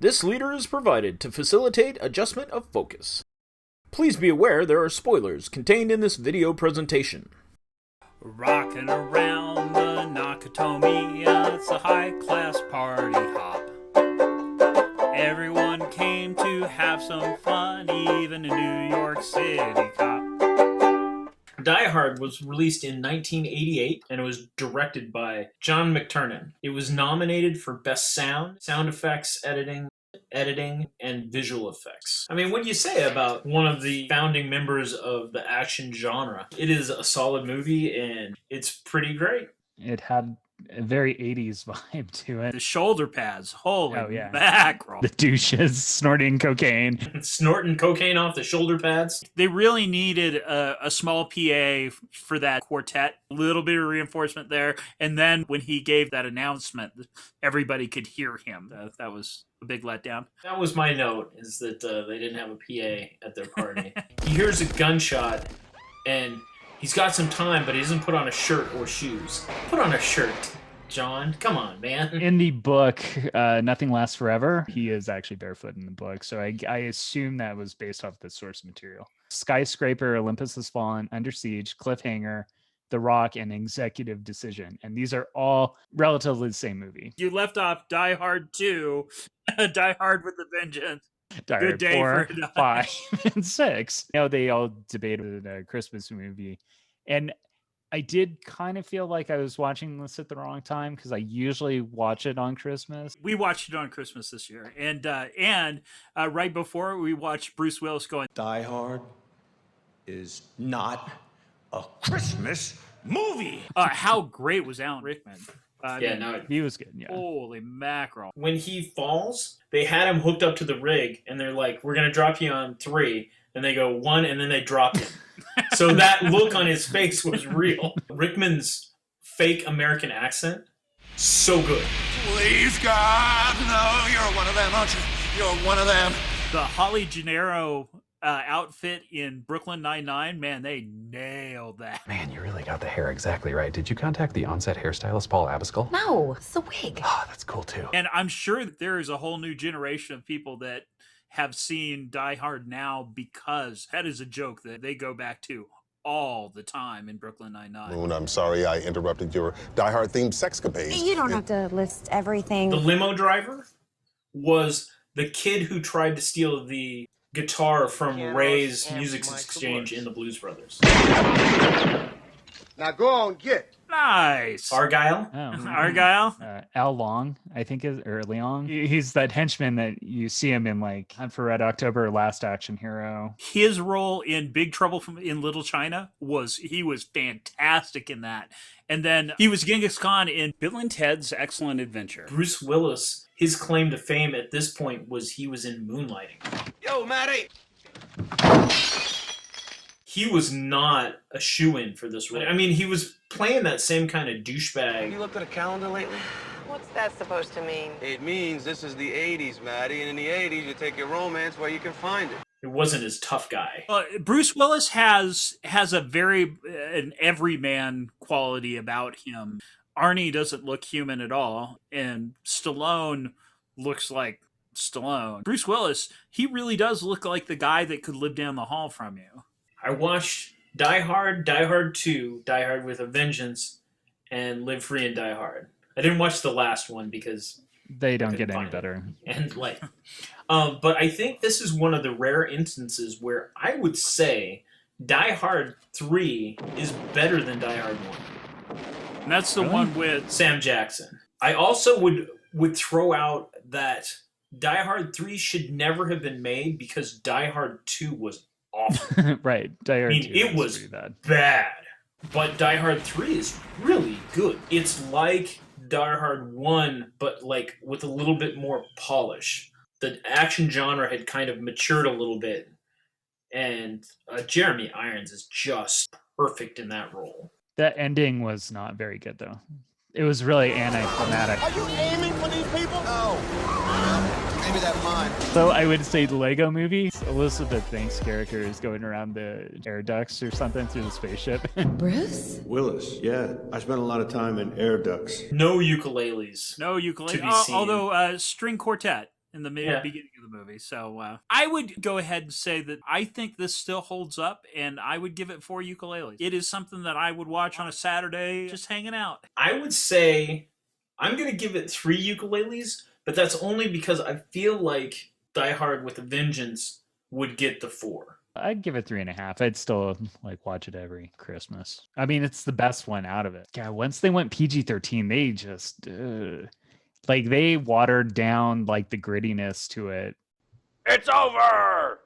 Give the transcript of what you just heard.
This leader is provided to facilitate adjustment of focus. Please be aware there are spoilers contained in this video presentation. Rocking around the Nakatomi, it's a high-class party hop. Everyone came to have some fun, even a New York City cop. Die Hard was released in 1988 and it was directed by John McTiernan. It was nominated for Best Sound, Sound Effects Editing, and Visual Effects. I mean, what do you say about one of the founding members of the action genre? It is a solid movie and it's pretty great. It had a very 80s vibe to it. The shoulder pads, holy mackerel. The douches snorting cocaine. Snorting cocaine off the shoulder pads. They really needed a small PA for that quartet. A little bit of reinforcement there. And then when he gave that announcement, everybody could hear him. That was a big letdown. That was my note, is that they didn't have a PA at their party. He hears a gunshot and he's got some time, but he doesn't put on a shirt or shoes. Put on a shirt, John. Come on, man. In the book, Nothing Lasts Forever, he is actually barefoot in the book. So I assume that was based off the source material. Skyscraper, Olympus Has Fallen, Under Siege, Cliffhanger, The Rock, and Executive Decision. And these are all relatively the same movie. You left off Die Hard 2, Die Hard with a Vengeance. Die Good Hard day 4, for 5, and 6. You know, they all debated a Christmas movie. And I did kind of feel like I was watching this at the wrong time because I usually watch it on Christmas. We watched it on Christmas this year. And right before we watched Bruce Willis going, Die Hard is not a Christmas movie. how great was Alan Rickman? He was good. Yeah. Holy mackerel. When he falls, they had him hooked up to the rig, and they're like, we're going to drop you on 3. And they go 1, and then they drop him. So that look on his face was real. Rickman's fake American accent, so good. Please, God, no, you're one of them, aren't you? You're one of them. The Holly Gennaro outfit in Brooklyn Nine-Nine, man, they nailed that. Man, you really got the hair exactly right. Did you contact the on-set hairstylist, Paul Abascal? No, it's a wig. Oh, that's cool, too. And I'm sure that there is a whole new generation of people that have seen Die Hard now because that is a joke that they go back to all the time in Brooklyn Nine-Nine. Moon, I'm sorry I interrupted your Die Hard-themed sexcapades. You don't have to list everything. The limo driver was the kid who tried to steal the guitar from Ray's Music Exchange in the Blues Brothers. Now go on, get. Nice. Argyle? Argyle? Al Long, I think, or Leong. He's that henchman that you see him in, like, Hunt for Red October, Last Action Hero. His role in Big Trouble in Little China he was fantastic in that. And then he was Genghis Khan in Bill and Ted's Excellent Adventure. Bruce Willis, his claim to fame at this point was he was in Moonlighting. Yo, Matty. He was not a shoo-in for this role. I mean, he was playing that same kind of douchebag. You looked at a calendar lately? What's that supposed to mean? It means this is the 80s, Matty, and in the 80s, you take your romance where you can find it. It wasn't his tough guy. Bruce Willis has a very an everyman quality about him. Arnie doesn't look human at all, and Stallone looks like Stallone. Bruce Willis, he really does look like the guy that could live down the hall from you. I watched Die Hard, Die Hard 2, Die Hard with a Vengeance, and Live Free and Die Hard. I didn't watch the last one because they don't get any better. And but I think this is one of the rare instances where I would say Die Hard 3 is better than Die Hard 1. And that's the one with Sam Jackson. I also would throw out that Die Hard 3 should never have been made because Die Hard 2 was awful. Right. Die Hard 2 it was bad. But Die Hard 3 is really good. It's like Die Hard 1, but like with a little bit more polish. The action genre had kind of matured a little bit. And Jeremy Irons is just perfect in that role. That ending was not very good, though. It was really anticlimactic. Are you aiming for these people? No. Maybe that's mine. So I would say the Lego movie. Elizabeth Banks' character is going around the air ducts or something through the spaceship. Bruce? Willis, yeah. I spent a lot of time in air ducts. No ukuleles. No ukulele. To be seen. Although string quartet. in the beginning of the movie. So I would go ahead and say that I think this still holds up, and I would give it 4 ukuleles. It is something that I would watch on a Saturday just hanging out. I would say I'm going to give it 3 ukuleles, but that's only because I feel like Die Hard with a Vengeance would get the 4. I'd give it 3.5. I'd still like watch it every Christmas. I mean, it's the best one out of it. Yeah, once they went PG-13, they just like they watered down like the grittiness to it. It's over!